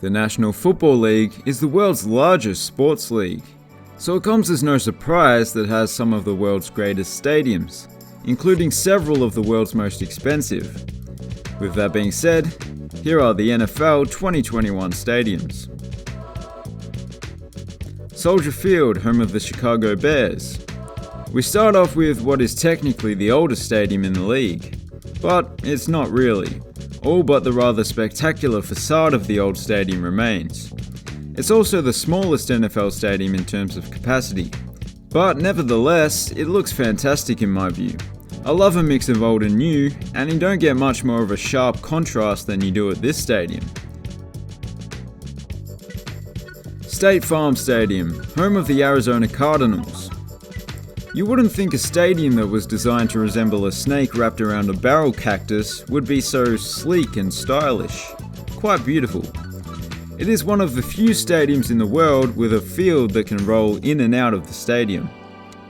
The National Football League is the world's largest sports league, so it comes as no surprise that it has some of the world's greatest stadiums, including several of the world's most expensive. With that being said, here are the NFL 2021 stadiums. Soldier Field, home of the Chicago Bears. We start off with what is technically the oldest stadium in the league, but it's not really. All but the rather spectacular facade of the old stadium remains. It's also the smallest NFL stadium in terms of capacity, but nevertheless, it looks fantastic in my view. I love a mix of old and new, and you don't get much more of a sharp contrast than you do at this stadium. State Farm Stadium, home of the Arizona Cardinals. You wouldn't think a stadium that was designed to resemble a snake wrapped around a barrel cactus would be so sleek and stylish. Quite beautiful. It is one of the few stadiums in the world with a field that can roll in and out of the stadium.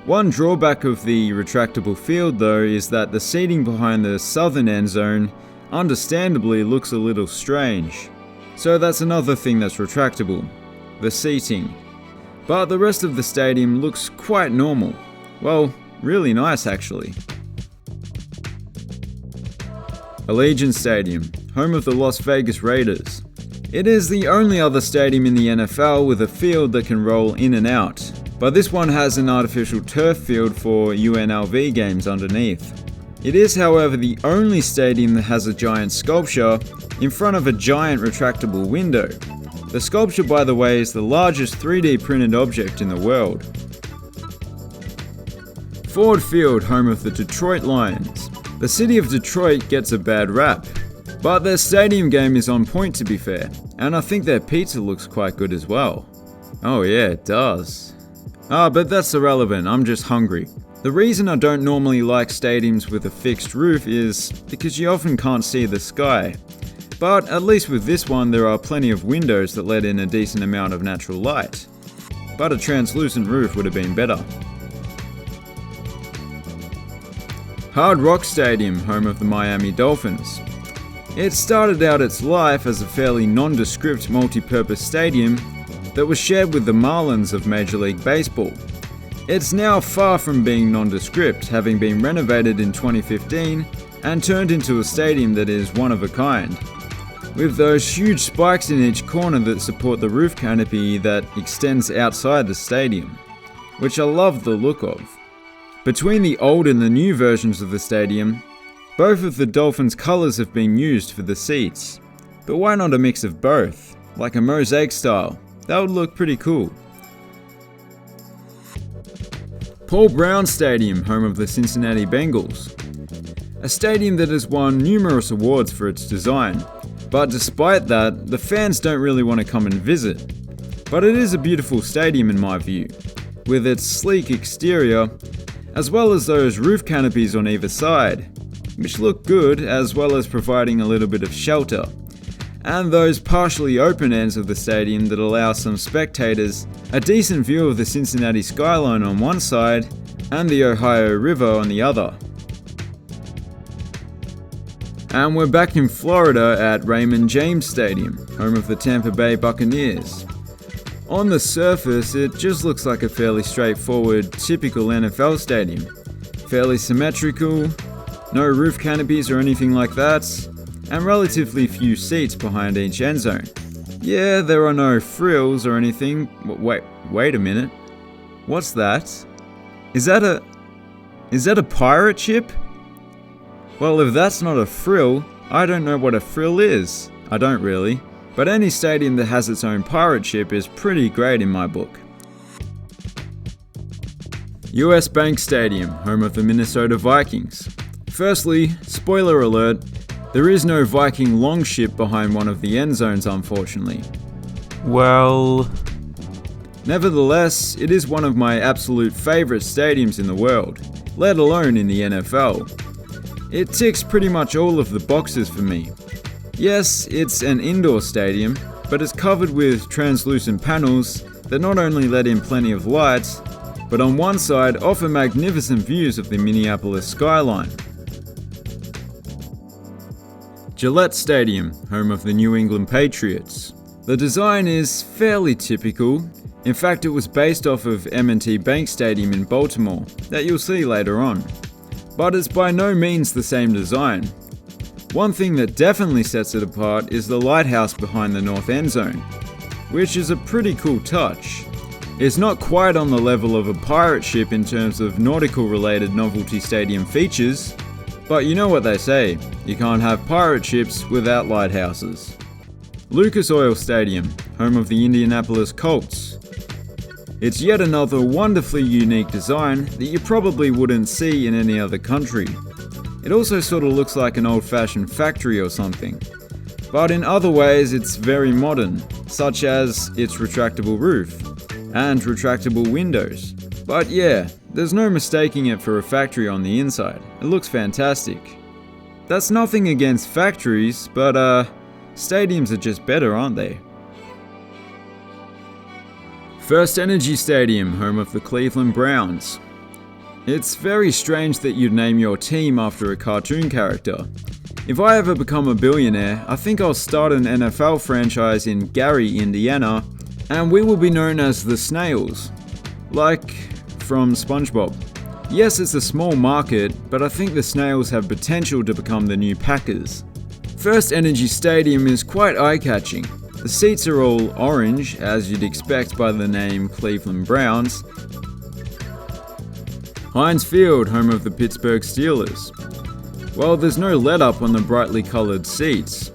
One drawback of the retractable field though is that the seating behind the southern end zone understandably looks a little strange. So that's another thing that's retractable, the seating. But the rest of the stadium looks quite normal. Well, really nice actually. Allegiant Stadium, home of the Las Vegas Raiders. It is the only other stadium in the NFL with a field that can roll in and out, but this one has an artificial turf field for UNLV games underneath. It is, however, the only stadium that has a giant sculpture in front of a giant retractable window. The sculpture, by the way, is the largest 3D printed object in the world. Ford Field, home of the Detroit Lions. The city of Detroit gets a bad rap, but their stadium game is on point to be fair, and I think their pizza looks quite good as well. Oh yeah, it does. But that's irrelevant, I'm just hungry. The reason I don't normally like stadiums with a fixed roof is because you often can't see the sky. But at least with this one there are plenty of windows that let in a decent amount of natural light. But a translucent roof would have been better. Hard Rock Stadium, home of the Miami Dolphins. It started out its life as a fairly nondescript multi-purpose stadium that was shared with the Marlins of Major League Baseball. It's now far from being nondescript, having been renovated in 2015 and turned into a stadium that is one of a kind, with those huge spikes in each corner that support the roof canopy that extends outside the stadium, which I love the look of. Between the old and the new versions of the stadium, both of the Dolphins' colours have been used for the seats. But why not a mix of both, like a mosaic style? That would look pretty cool. Paul Brown Stadium, home of the Cincinnati Bengals. A stadium that has won numerous awards for its design, but despite that, the fans don't really want to come and visit. But it is a beautiful stadium in my view, with its sleek exterior, as well as those roof canopies on either side, which look good as well as providing a little bit of shelter, and those partially open ends of the stadium that allow some spectators a decent view of the Cincinnati skyline on one side and the Ohio River on the other. And we're back in Florida at Raymond James Stadium, home of the Tampa Bay Buccaneers. On the surface, it just looks like a fairly straightforward, typical NFL stadium. Fairly symmetrical, no roof canopies or anything like that, and relatively few seats behind each end zone. Yeah, there are no frills or anything. Wait a minute. What's that? Is that a pirate ship? Well, if that's not a frill, I don't know what a frill is. I don't really. But any stadium that has its own pirate ship is pretty great in my book. US Bank Stadium, home of the Minnesota Vikings. Firstly, spoiler alert, there is no Viking longship behind one of the end zones unfortunately. Well... Nevertheless, it is one of my absolute favourite stadiums in the world, let alone in the NFL. It ticks pretty much all of the boxes for me. Yes, it's an indoor stadium, but it's covered with translucent panels that not only let in plenty of light, but on one side offer magnificent views of the Minneapolis skyline. Gillette Stadium, home of the New England Patriots. The design is fairly typical. In fact, it was based off of M&T Bank Stadium in Baltimore that you'll see later on. But it's by no means the same design. One thing that definitely sets it apart is the lighthouse behind the north end zone, which is a pretty cool touch. It's not quite on the level of a pirate ship in terms of nautical related novelty stadium features, but you know what they say, you can't have pirate ships without lighthouses. Lucas Oil Stadium, home of the Indianapolis Colts. It's yet another wonderfully unique design that you probably wouldn't see in any other country. It also sort of looks like an old-fashioned factory or something. But in other ways it's very modern, such as its retractable roof and retractable windows. But yeah, there's no mistaking it for a factory on the inside. It looks fantastic. That's nothing against factories, but stadiums are just better, aren't they? First Energy Stadium, home of the Cleveland Browns. It's very strange that you'd name your team after a cartoon character. If I ever become a billionaire, I think I'll start an NFL franchise in Gary, Indiana, and we will be known as the Snails, like from SpongeBob. Yes, it's a small market, but I think the Snails have potential to become the new Packers. First Energy Stadium is quite eye-catching. The seats are all orange, as you'd expect by the name Cleveland Browns. Heinz Field, home of the Pittsburgh Steelers. Well, there's no let-up on the brightly coloured seats.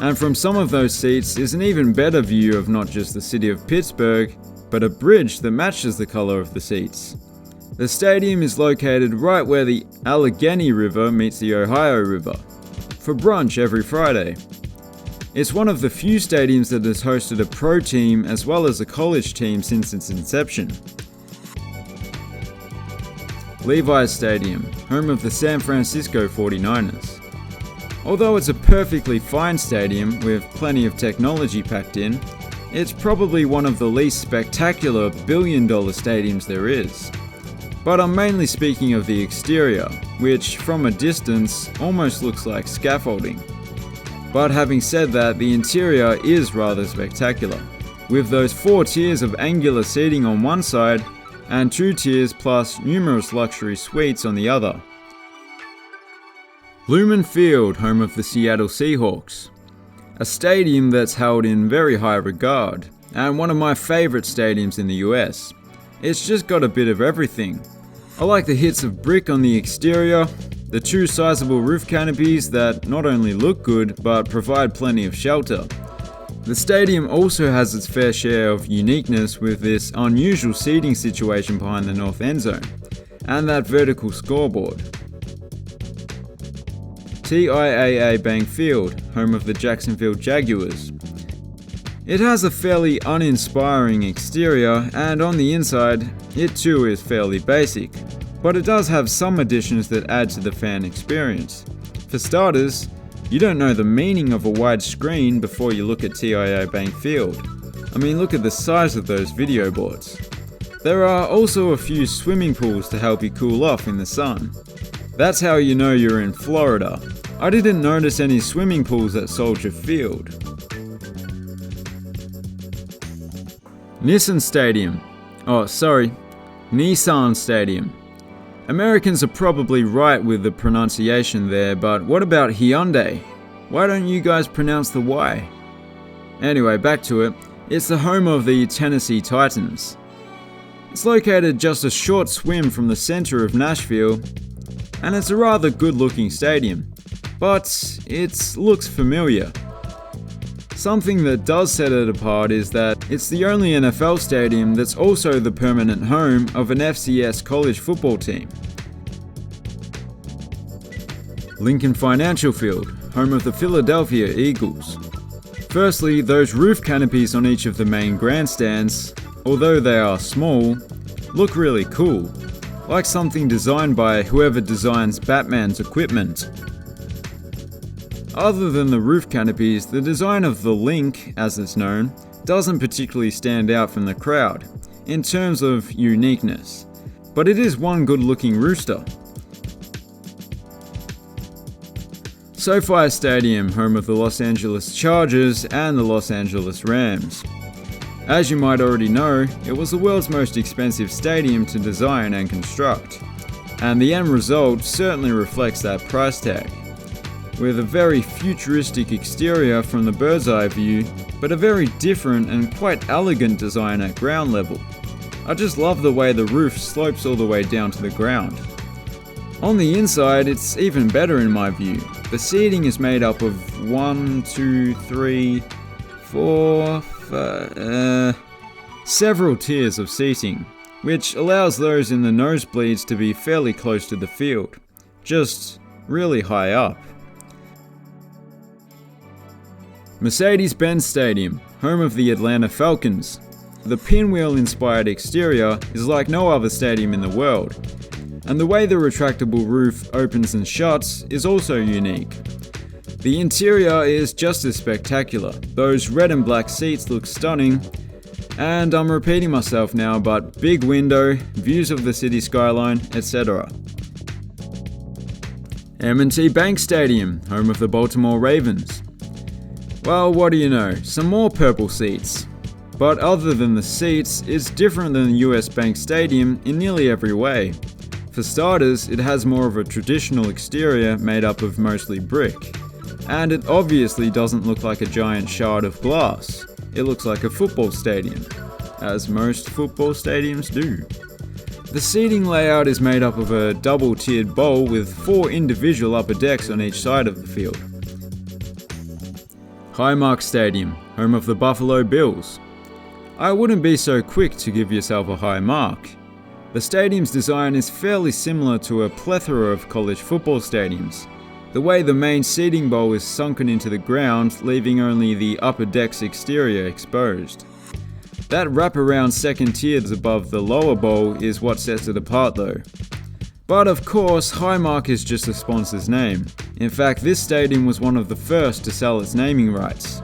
And from some of those seats is an even better view of not just the city of Pittsburgh, but a bridge that matches the colour of the seats. The stadium is located right where the Allegheny River meets the Ohio River, for brunch every Friday. It's one of the few stadiums that has hosted a pro team as well as a college team since its inception. Levi's Stadium, home of the San Francisco 49ers. Although it's a perfectly fine stadium with plenty of technology packed in, it's probably one of the least spectacular billion-dollar stadiums there is. But I'm mainly speaking of the exterior, which from a distance almost looks like scaffolding. But having said that, the interior is rather spectacular, with those 4 tiers of angular seating on one side and 2 tiers plus numerous luxury suites on the other. Lumen Field, home of the Seattle Seahawks. A stadium that's held in very high regard, and one of my favourite stadiums in the US. It's just got a bit of everything. I like the hits of brick on the exterior, the 2 sizable roof canopies that not only look good but provide plenty of shelter. The stadium also has its fair share of uniqueness with this unusual seating situation behind the north end zone, and that vertical scoreboard. TIAA Bank Field, home of the Jacksonville Jaguars. It has a fairly uninspiring exterior, and on the inside, it too is fairly basic. But it does have some additions that add to the fan experience. For starters, you don't know the meaning of a wide screen before you look at TIAA Bank Field. I mean, look at the size of those video boards. There are also a few swimming pools to help you cool off in the sun. That's how you know you're in Florida. I didn't notice any swimming pools at Soldier Field. Nissan Stadium. Nissan Stadium. Americans are probably right with the pronunciation there, but what about Hyundai? Why don't you guys pronounce the Y? Anyway, back to it. It's the home of the Tennessee Titans. It's located just a short swim from the center of Nashville, and it's a rather good-looking stadium, but it looks familiar. Something that does set it apart is that it's the only NFL stadium that's also the permanent home of an FCS college football team. Lincoln Financial Field, home of the Philadelphia Eagles. Firstly, those roof canopies on each of the main grandstands, although they are small, look really cool, like something designed by whoever designs Batman's equipment. Other than the roof canopies, the design of the Link, as it's known, doesn't particularly stand out from the crowd, in terms of uniqueness, but it is one good-looking rooster. SoFi Stadium, home of the Los Angeles Chargers and the Los Angeles Rams. As you might already know, it was the world's most expensive stadium to design and construct, and the end result certainly reflects that price tag. With a very futuristic exterior from the bird's eye view, but a very different and quite elegant design at ground level. I just love the way the roof slopes all the way down to the ground. On the inside, it's even better in my view. The seating is made up of several tiers of seating, which allows those in the nosebleeds to be fairly close to the field, just really high up. Mercedes-Benz Stadium, home of the Atlanta Falcons. The pinwheel-inspired exterior is like no other stadium in the world, and the way the retractable roof opens and shuts is also unique. The interior is just as spectacular. Those red and black seats look stunning, and I'm repeating myself now, but big window, views of the city skyline, etc. M&T Bank Stadium, home of the Baltimore Ravens. Well, what do you know, some more purple seats. But other than the seats, it's different than the US Bank Stadium in nearly every way. For starters, it has more of a traditional exterior made up of mostly brick. And it obviously doesn't look like a giant shard of glass. It looks like a football stadium, as most football stadiums do. The seating layout is made up of a double-tiered bowl with 4 individual upper decks on each side of the field. Highmark Stadium, home of the Buffalo Bills. I wouldn't be so quick to give yourself a high mark. The stadium's design is fairly similar to a plethora of college football stadiums. The way the main seating bowl is sunken into the ground, leaving only the upper deck's exterior exposed. That wraparound second tier above the lower bowl is what sets it apart though. But of course, Highmark is just the sponsor's name. In fact, this stadium was one of the first to sell its naming rights.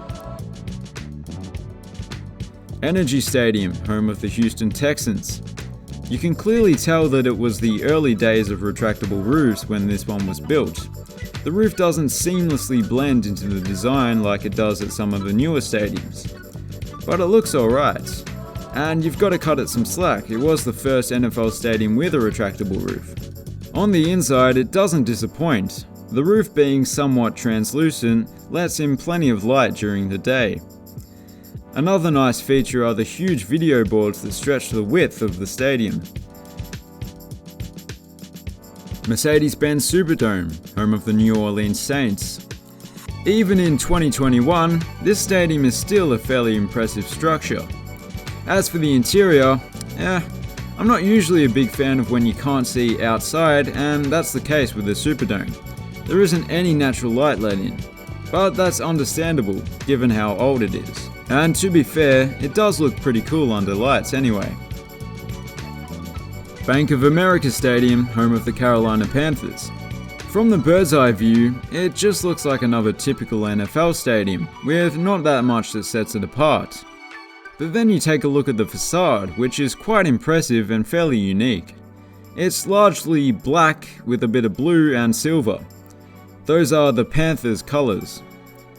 Energy Stadium, home of the Houston Texans. You can clearly tell that it was the early days of retractable roofs when this one was built. The roof doesn't seamlessly blend into the design like it does at some of the newer stadiums. But it looks alright. And you've got to cut it some slack, it was the first NFL stadium with a retractable roof. On the inside, it doesn't disappoint. The roof being somewhat translucent lets in plenty of light during the day. Another nice feature are the huge video boards that stretch the width of the stadium. Mercedes-Benz Superdome, home of the New Orleans Saints. Even in 2021, this stadium is still a fairly impressive structure. As for the interior, I'm not usually a big fan of when you can't see outside, and that's the case with the Superdome. There isn't any natural light let in, but that's understandable given how old it is. And to be fair, it does look pretty cool under lights anyway. Bank of America Stadium, home of the Carolina Panthers. From the bird's eye view, it just looks like another typical NFL stadium, with not that much that sets it apart. But then you take a look at the facade, which is quite impressive and fairly unique. It's largely black with a bit of blue and silver. Those are the Panthers' colours.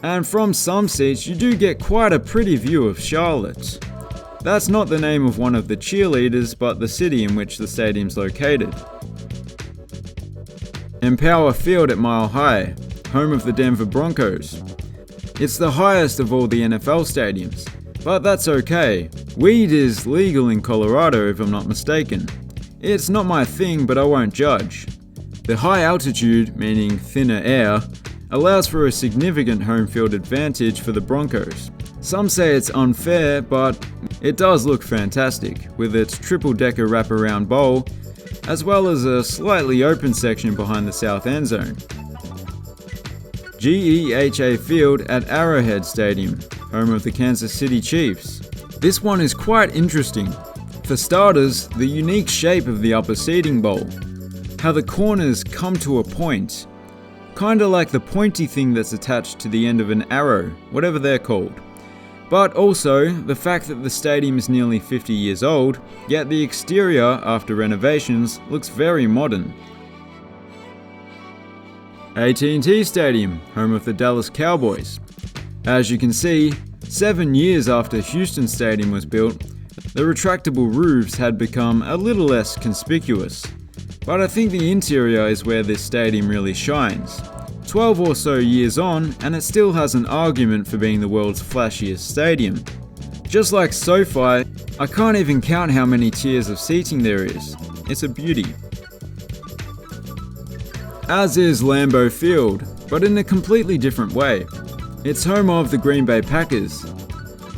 And from some seats you do get quite a pretty view of Charlotte. That's not the name of one of the cheerleaders, but the city in which the stadium's located. Empower Field at Mile High, home of the Denver Broncos. It's the highest of all the NFL stadiums, but that's okay. Weed is legal in Colorado if I'm not mistaken. It's not my thing, but I won't judge. The high altitude, meaning thinner air, allows for a significant home field advantage for the Broncos. Some say it's unfair, but it does look fantastic, with its triple-decker wraparound bowl, as well as a slightly open section behind the south end zone. GEHA Field at Arrowhead Stadium, home of the Kansas City Chiefs. This one is quite interesting. For starters, the unique shape of the upper seating bowl. How the corners come to a point. Kinda like the pointy thing that's attached to the end of an arrow, whatever they're called. But also, the fact that the stadium is nearly 50 years old, yet the exterior, after renovations, looks very modern. AT&T Stadium, home of the Dallas Cowboys. As you can see, 7 years after Houston Stadium was built, the retractable roofs had become a little less conspicuous. But I think the interior is where this stadium really shines. 12 or so years on, and it still has an argument for being the world's flashiest stadium. Just like SoFi, I can't even count how many tiers of seating there is. It's a beauty. As is Lambeau Field, but in a completely different way. It's home of the Green Bay Packers.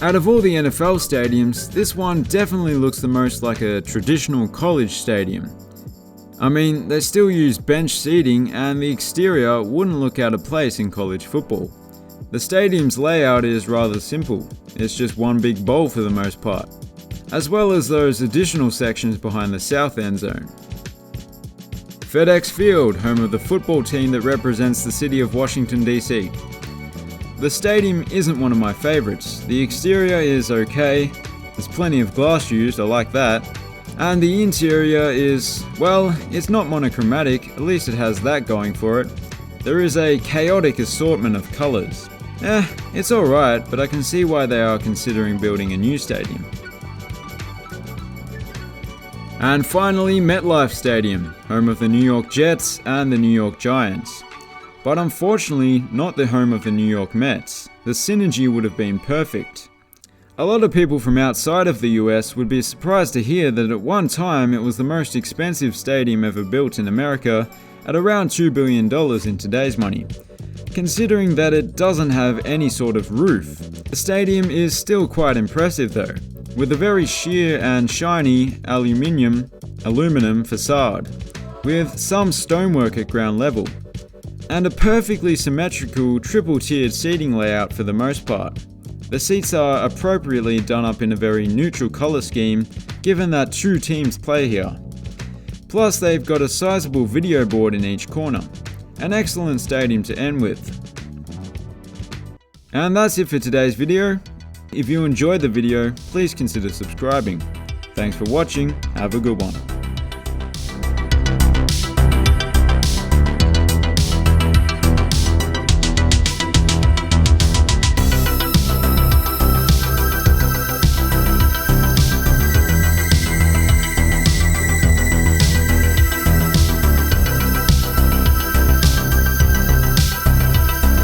Out of all the NFL stadiums, this one definitely looks the most like a traditional college stadium. I mean, they still use bench seating and the exterior wouldn't look out of place in college football. The stadium's layout is rather simple, it's just one big bowl for the most part, as well as those additional sections behind the south end zone. FedEx Field, home of the football team that represents the city of Washington, D.C. The stadium isn't one of my favorites. The exterior is okay, there's plenty of glass used, I like that. And the interior is, well, it's not monochromatic, at least it has that going for it. There is a chaotic assortment of colours. It's alright, but I can see why they are considering building a new stadium. And finally, MetLife Stadium, home of the New York Jets and the New York Giants. But unfortunately, not the home of the New York Mets. The synergy would have been perfect. A lot of people from outside of the US would be surprised to hear that at one time it was the most expensive stadium ever built in America at around $2 billion in today's money. Considering that it doesn't have any sort of roof, the stadium is still quite impressive though, with a very sheer and shiny aluminum facade, with some stonework at ground level, and a perfectly symmetrical triple-tiered seating layout for the most part. The seats are appropriately done up in a very neutral colour scheme, given that 2 teams play here. Plus they've got a sizable video board in each corner. An excellent stadium to end with. And that's it for today's video. If you enjoyed the video, please consider subscribing. Thanks for watching, have a good one.